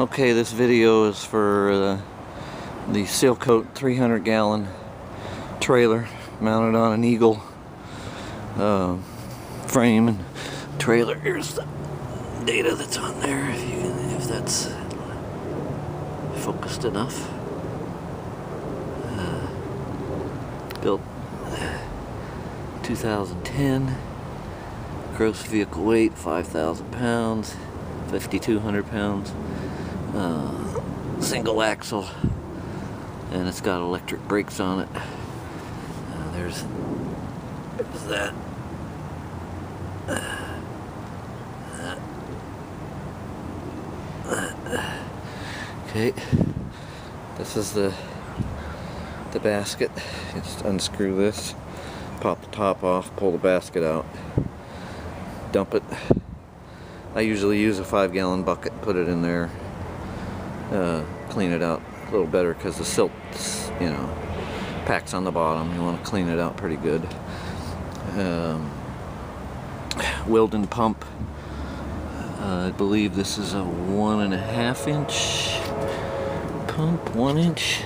Okay, this video is for the Seal Coat 300-gallon trailer mounted on an Eagle frame and trailer. Here's the data that's on there, if that's focused enough. Built 2010. Gross vehicle weight 5,000 pounds, 5,200 pounds. Single axle, and it's got electric brakes on it. There's that. Okay, this is the basket. You just unscrew this, pop the top off, pull the basket out, dump it. I usually use a 5-gallon bucket, put it in there, clean it out a little better because the silt, packs on the bottom. You want to clean it out pretty good. Weldon pump. I believe this is a 1.5 inch pump, 1 inch.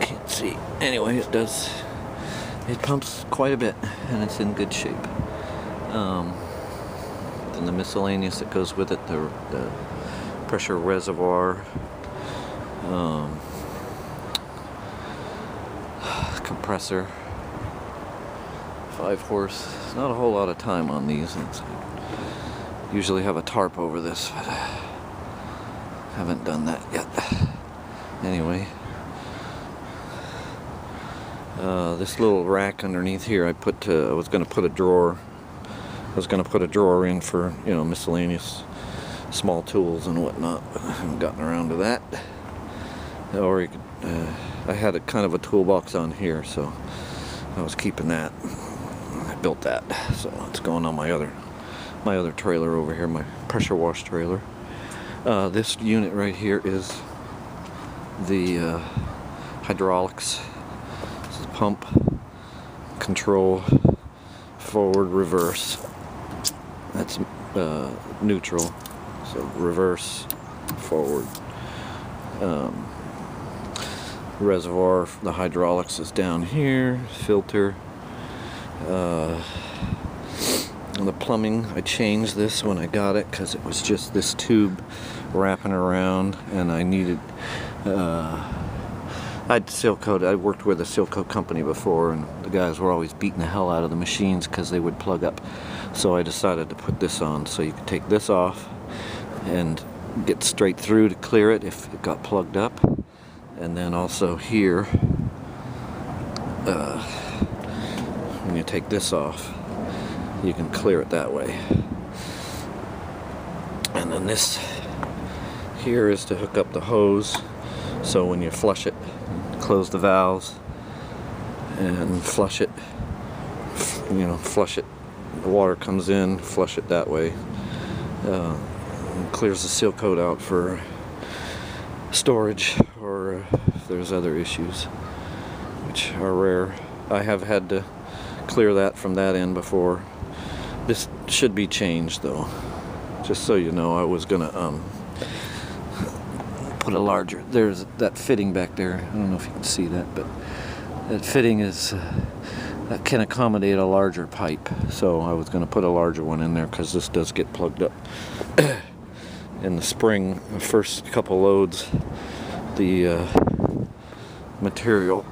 Can't see. Anyway, it pumps quite a bit, and it's in good shape. Then the miscellaneous that goes with it, the pressure reservoir, compressor, 5 horse. Not a whole lot of time on these. Usually have a tarp over this, but haven't done that yet. Anyway, this little rack underneath here, I was going to put a drawer. I was going to put a drawer in for, miscellaneous small tools and whatnot, but I haven't gotten around to that. Or you could, I had a kind of a toolbox on here, so I was keeping that. I built that, so it's going on my other trailer over here, my pressure wash trailer. This unit right here is the hydraulics. This is pump, control, forward, reverse. That's neutral, so reverse, forward. Reservoir, the hydraulics is down here. Filter. The plumbing, I changed this when I got it because it was just this tube wrapping around, and I needed. I'd seal coat. I worked with a seal coat company before, and the guys were always beating the hell out of the machines because they would plug up. So I decided to put this on, so you could take this off and get straight through to clear it if it got plugged up. And then also here, when you take this off, you can clear it that way. And then this here is to hook up the hose, so when you flush it, close the valves and flush it, flush it, the water comes in, flush it that way. Clears the seal coat out for storage, or if there's other issues, which are rare. I have had to clear that from that end before. This should be changed though, just so you know. I was gonna put a larger, there's that fitting back there, I don't know if you can see that, but that fitting is that can accommodate a larger pipe, so I was going to put a larger one in there because this does get plugged up. In the spring, the first couple loads, the material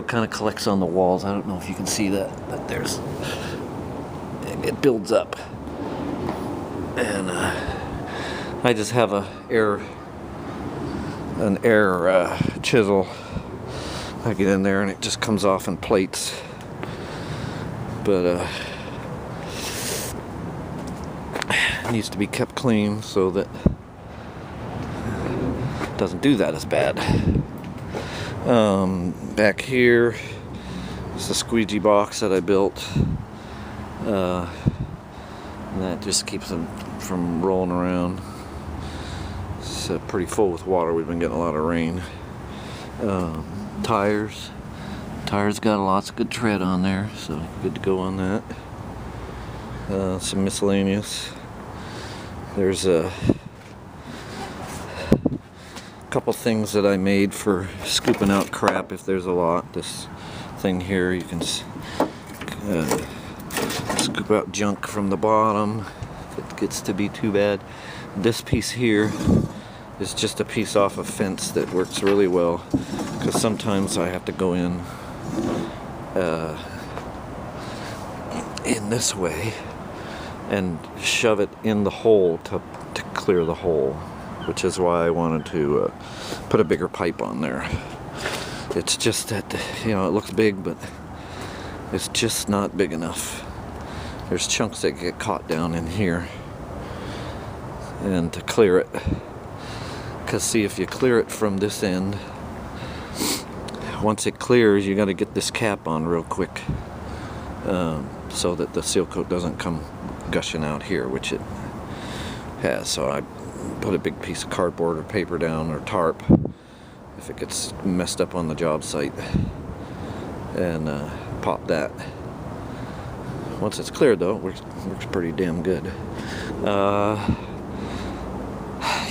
kind of collects on the walls. I don't know if you can see that, but it builds up, and I just have an air chisel. I get in there and it just comes off in plates, but it needs to be kept clean so that it doesn't do that as bad. Back here is the squeegee box that I built, and that just keeps them from rolling around. It's pretty full with water. We've been getting a lot of rain. Tires got lots of good tread on there, so good to go on that. some miscellaneous. There's a couple things that I made for scooping out crap if there's a lot. This thing here, you can scoop out junk from the bottom if it gets to be too bad. This piece here is just a piece off a fence that works really well, because sometimes I have to go in this way and shove it in the hole to clear the hole, which is why I wanted to put a bigger pipe on there. It's just that, you know, it looks big, but it's just not big enough. There's chunks that get caught down in here, and to clear it, because see, if you clear it from this end, once it clears, you got to get this cap on real quick, so that the seal coat doesn't come gushing out here, which it has. So I put a big piece of cardboard or paper down, or tarp, if it gets messed up on the job site, and pop that. Once it's cleared though, it works pretty damn good. You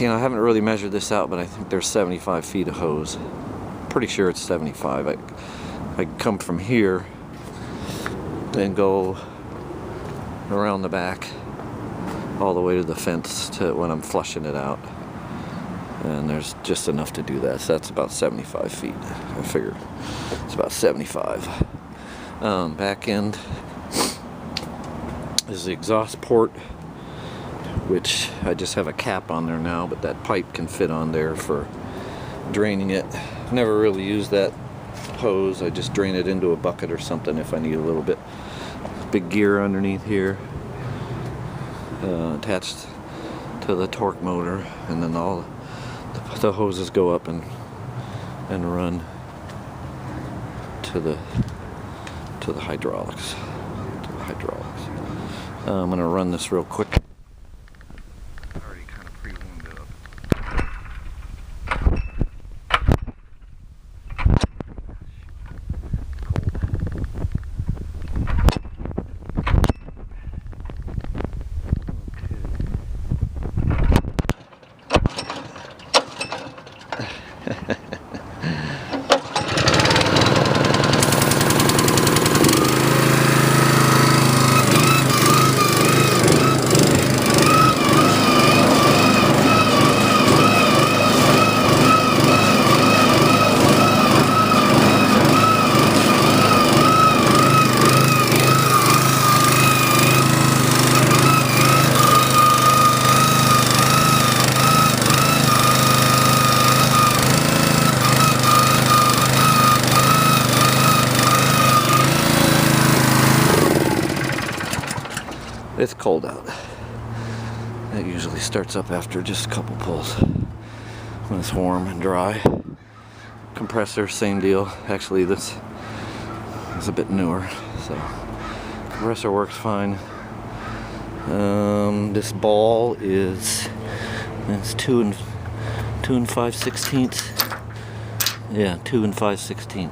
know, I haven't really measured this out, but I think there's 75 feet of hose. Pretty sure it's 75. I come from here and go around the back all the way to the fence to when I'm flushing it out, and there's just enough to do that. So that's about 75 feet. I figure it's about 75. Back end is the exhaust port, which I just have a cap on there now, but that pipe can fit on there for draining it. Never really used that hose. I just drain it into a bucket or something if I need a little bit. Big gear underneath here, attached to the torque motor, and then all the hoses go up and run to the hydraulics. I'm gonna run this real quick. Already kind of pre-warmed it up. It's cold out. It usually starts up after just a couple pulls when it's warm and dry. Compressor, same deal. Actually, this is a bit newer, so compressor works fine. This ball is 2 and 5/16. Yeah, 2 and 5/16.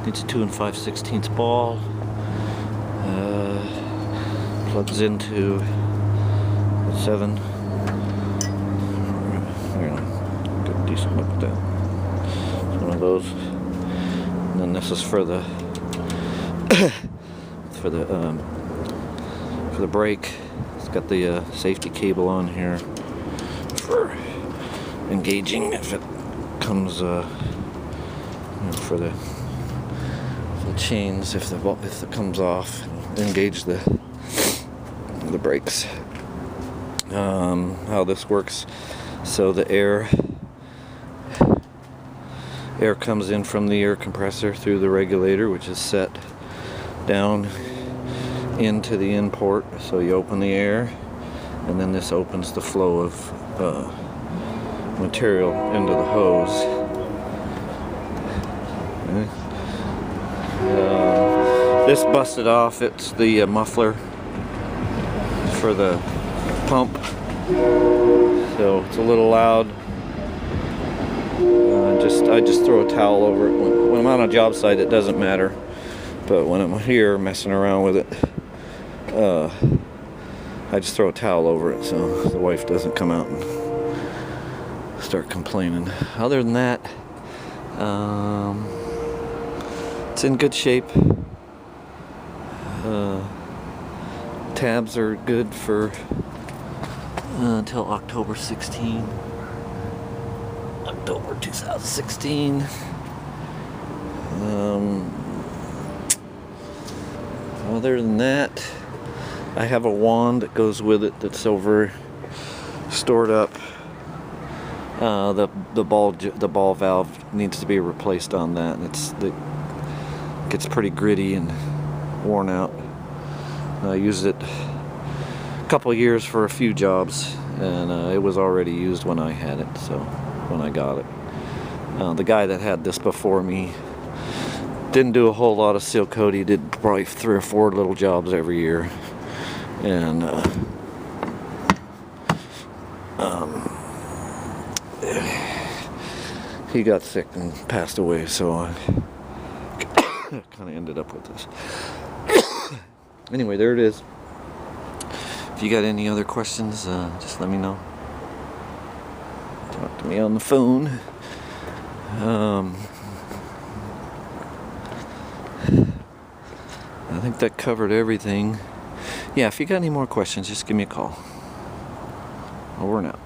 Needs a 2 and 5/16 ball. Plugs into 7. Get a decent look at that. It's one of those. And then this is for the for the brake. It's got the safety cable on here for engaging if it comes, you know, for the chains if it comes off, and engage the brakes. How this works, so the air comes in from the air compressor through the regulator, which is set down into the in port. So you open the air, and then this opens the flow of material into the hose. Okay. This busted off. It's the muffler for the pump, so it's a little loud. I just throw a towel over it. When I'm on a job site, it doesn't matter. But when I'm here messing around with it, I just throw a towel over it so the wife doesn't come out and start complaining. Other than that, it's in good shape. Tabs are good for until October 16. October 2016. Other than that, I have a wand that goes with it that's over stored up. The ball valve needs to be replaced on that, and it gets pretty gritty and worn out. I used it a couple years for a few jobs, and it was already used when I had it, so when I got it. The guy that had this before me didn't do a whole lot of seal coat. He did probably 3 or 4 little jobs every year, and he got sick and passed away, so I kind of ended up with this. Anyway, there it is. If you got any other questions, just let me know. Talk to me on the phone. I think that covered everything. Yeah, if you got any more questions, just give me a call. Over and out.